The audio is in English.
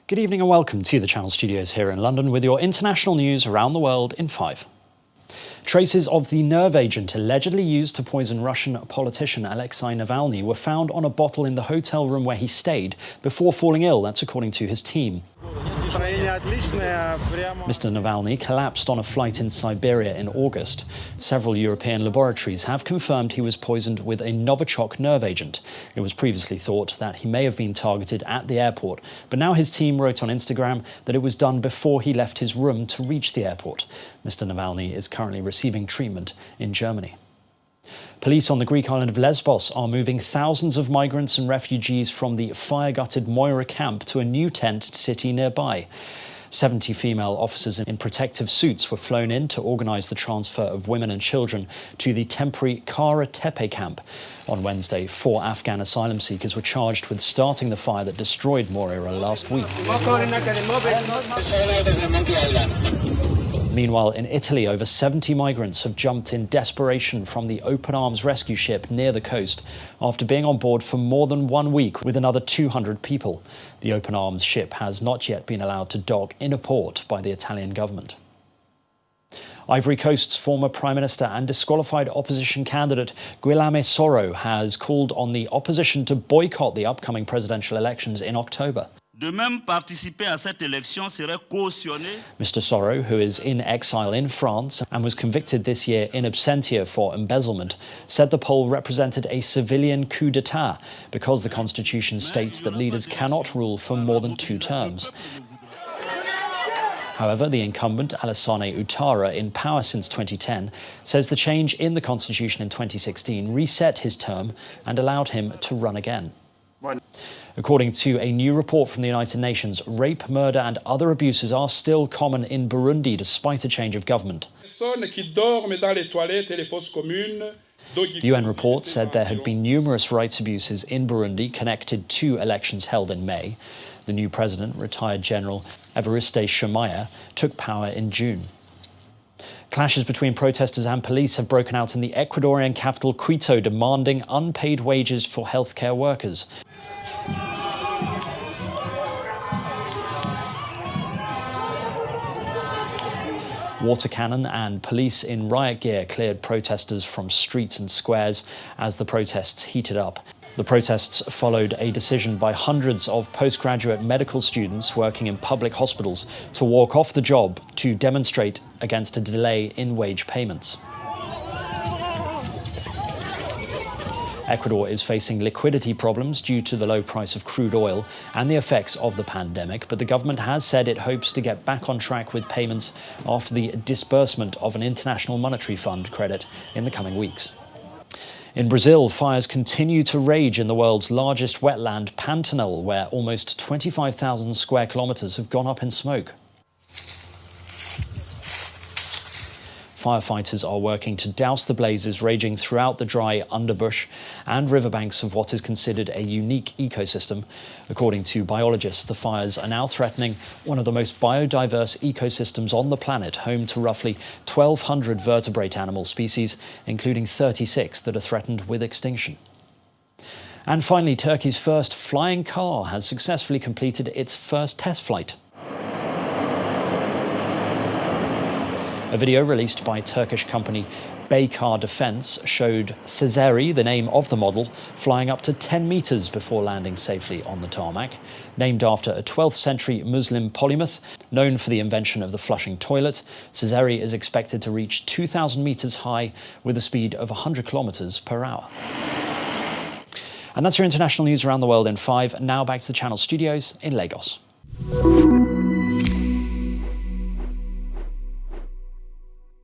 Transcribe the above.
Good evening and welcome to the Channel Studios here in London with your international news around the world in 5. Traces of the nerve agent allegedly used to poison Russian politician Alexei Navalny were found on a bottle in the hotel room where he stayed before falling ill, that's according to his team. Mr. Navalny collapsed on a flight in Siberia in August. Several European laboratories have confirmed he was poisoned with a Novichok nerve agent. It was previously thought that he may have been targeted at the airport, but now his team wrote on Instagram that it was done before he left his room to reach the airport. Mr. Navalny is currently receiving treatment in Germany. Police on the Greek island of Lesbos are moving thousands of migrants and refugees from the fire-gutted Moira camp to a new tent city nearby. 70 female officers in protective suits were flown in to organise the transfer of women and children to the temporary Kara Tepe camp. On Wednesday, 4 Afghan asylum seekers were charged with starting the fire that destroyed Moira last week. Meanwhile, in Italy, over 70 migrants have jumped in desperation from the open arms rescue ship near the coast after being on board for more than 1 week with another 200 people. The open arms ship has not yet been allowed to dock in a port by the Italian government. Ivory Coast's former Prime Minister and disqualified opposition candidate Guillaume Soro has called on the opposition to boycott the upcoming presidential elections in October. Mr. Soro, who is in exile in France and was convicted this year in absentia for embezzlement, said the poll represented a civilian coup d'etat because the constitution states that leaders cannot rule for more than 2 terms. However, the incumbent, Alassane Ouattara, in power since 2010, says the change in the constitution in 2016 reset his term and allowed him to run again. According to a new report from the United Nations, rape, murder and other abuses are still common in Burundi despite a change of government. The UN report said there had been numerous rights abuses in Burundi connected to elections held in May. The new president, retired General Evariste Shemaya, took power in June. Clashes between protesters and police have broken out in the Ecuadorian capital Quito, demanding unpaid wages for healthcare workers. Water cannon and police in riot gear cleared protesters from streets and squares as the protests heated up. The protests followed a decision by hundreds of postgraduate medical students working in public hospitals to walk off the job to demonstrate against a delay in wage payments. Ecuador is facing liquidity problems due to the low price of crude oil and the effects of the pandemic, but the government has said it hopes to get back on track with payments after the disbursement of an International Monetary Fund credit in the coming weeks. In Brazil, fires continue to rage in the world's largest wetland, Pantanal, where almost 25,000 square kilometres have gone up in smoke. Firefighters are working to douse the blazes raging throughout the dry underbush and riverbanks of what is considered a unique ecosystem. According to biologists, the fires are now threatening one of the most biodiverse ecosystems on the planet, home to roughly 1,200 vertebrate animal species, including 36 that are threatened with extinction. And finally, Turkey's first flying car has successfully completed its first test flight. A video released by Turkish company Baykar Defense showed Cezeri, the name of the model, flying up to 10 meters before landing safely on the tarmac. Named after a 12th century Muslim polymath known for the invention of the flushing toilet, Cezeri is expected to reach 2,000 meters high with a speed of 100 kilometers per hour. And that's your international news around the world in 5. Now back to the Channel Studios in Lagos.